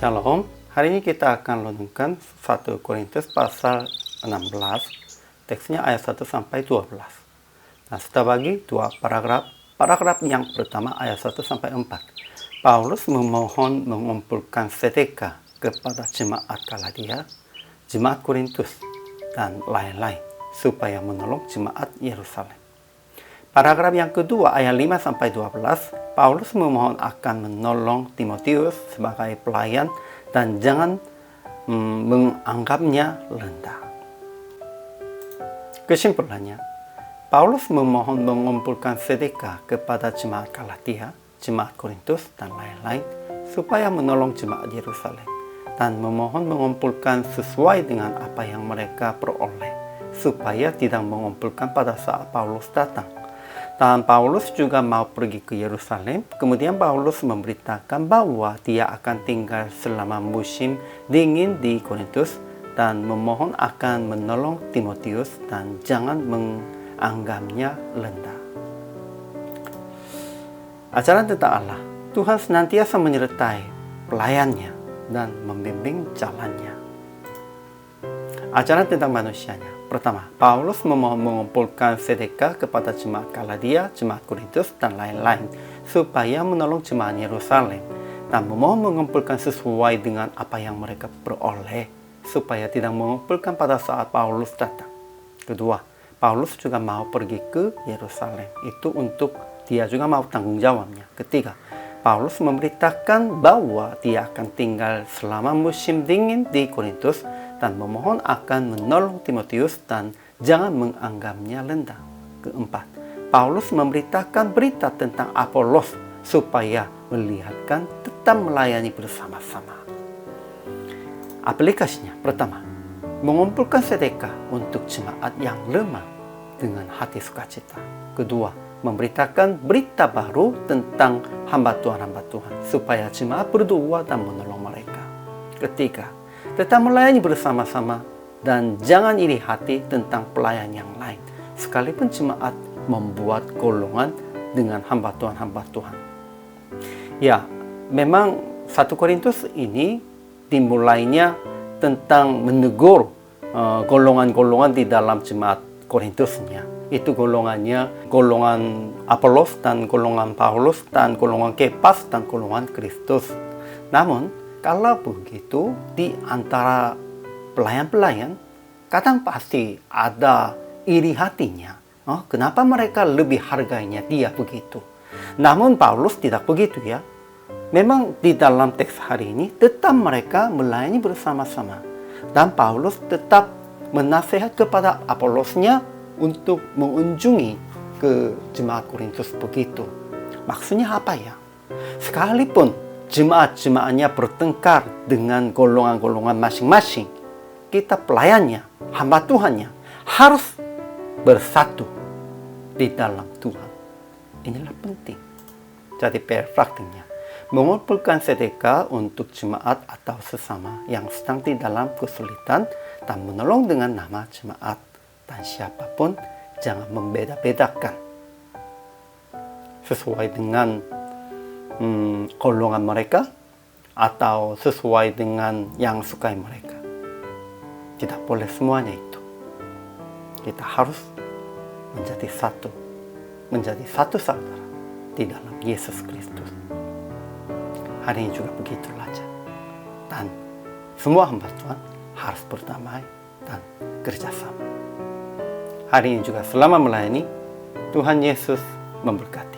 Shalom, hari ini kita akan renungkan 1 Korintus pasal 16, teksnya ayat 1 sampai 12. Nah, kita bagi dua paragraf. Paragraf yang pertama ayat 1 sampai 4. Paulus memohon mengumpulkan sedekah kepada jemaat Galatia, jemaat Korintus, dan lain-lain supaya menolong jemaat Yerusalem. Paragraf yang kedua ayat 5 sampai 12, Paulus memohon akan menolong Timotius sebagai pelayan dan jangan menganggapnya rendah. Kesimpulannya, Paulus memohon mengumpulkan sedekah kepada jemaat Galatia, jemaat Korintus, dan lain-lain supaya menolong jemaat Yerusalem, dan memohon mengumpulkan sesuai dengan apa yang mereka peroleh supaya tidak mengumpulkan pada saat Paulus datang. Dan Paulus juga mau pergi ke Yerusalem. Kemudian Paulus memberitakan bahwa dia akan tinggal selama musim dingin di Korintus dan memohon akan menolong Timotius dan jangan menganggapnya rendah. Ajaran tentang Allah, Tuhan senantiasa menyertai pelayannya dan membimbing jalannya. Ajaran tentang manusianya. Pertama, Paulus memohon mengumpulkan sedekah kepada jemaat Galatia, jemaat Korintus, dan lain-lain supaya menolong jemaat Yerusalem dan memohon mengumpulkan sesuai dengan apa yang mereka peroleh supaya tidak mengumpulkan pada saat Paulus datang. Kedua, Paulus juga mau pergi ke Yerusalem. Itu untuk dia juga mau tanggung jawabnya. Ketiga, Paulus memberitakan bahwa dia akan tinggal selama musim dingin di Korintus dan memohon akan menolong Timotius dan jangan menganggapnya rendah. Keempat, Paulus memberitakan berita tentang Apolos supaya melihatkan tetap melayani bersama-sama. Aplikasinya, pertama, mengumpulkan sedekah untuk jemaat yang lemah dengan hati sukacita. Kedua, memberitakan berita baru tentang hamba Tuhan supaya jemaat berdoa dan menolong mereka. Ketiga, tetap melayani bersama-sama dan jangan iri hati tentang pelayan yang lain, sekalipun jemaat membuat golongan dengan hamba Tuhan. Ya, memang 1 Korintus ini dimulainya tentang menegur golongan-golongan di dalam jemaat Korintusnya. Itu golongannya, golongan Apolos dan golongan Paulus dan golongan Kepas dan golongan Kristus. Namun, kalau begitu, di antara pelayan-pelayan, kadang pasti ada iri hatinya. Oh, kenapa mereka lebih harganya dia begitu? Namun Paulus tidak begitu ya. Memang di dalam teks hari ini, tetap mereka melayani bersama-sama. Dan Paulus tetap menasihat kepada Apolosnya untuk mengunjungi ke jemaat Korintus begitu. Maksudnya apa ya? Sekalipun jemaat-jemaatnya bertengkar dengan golongan-golongan masing-masing, kita pelayannya, hamba Tuhannya, harus bersatu di dalam Tuhan. Inilah penting. Jadi praktiknya, mengumpulkan sedekah untuk jemaat atau sesama yang sedang di dalam kesulitan dan menolong dengan nama jemaat. Dan siapapun jangan membeda-bedakan sesuai dengan golongan mereka atau sesuai dengan yang sukai mereka. Tidak boleh semuanya itu. Kita harus menjadi satu saudara di dalam Yesus Kristus. Hari ini juga begitu saja. Dan semua hamba Tuhan harus berdamai dan kerjasama. Hari ini juga selama melayani, Tuhan Yesus memberkati.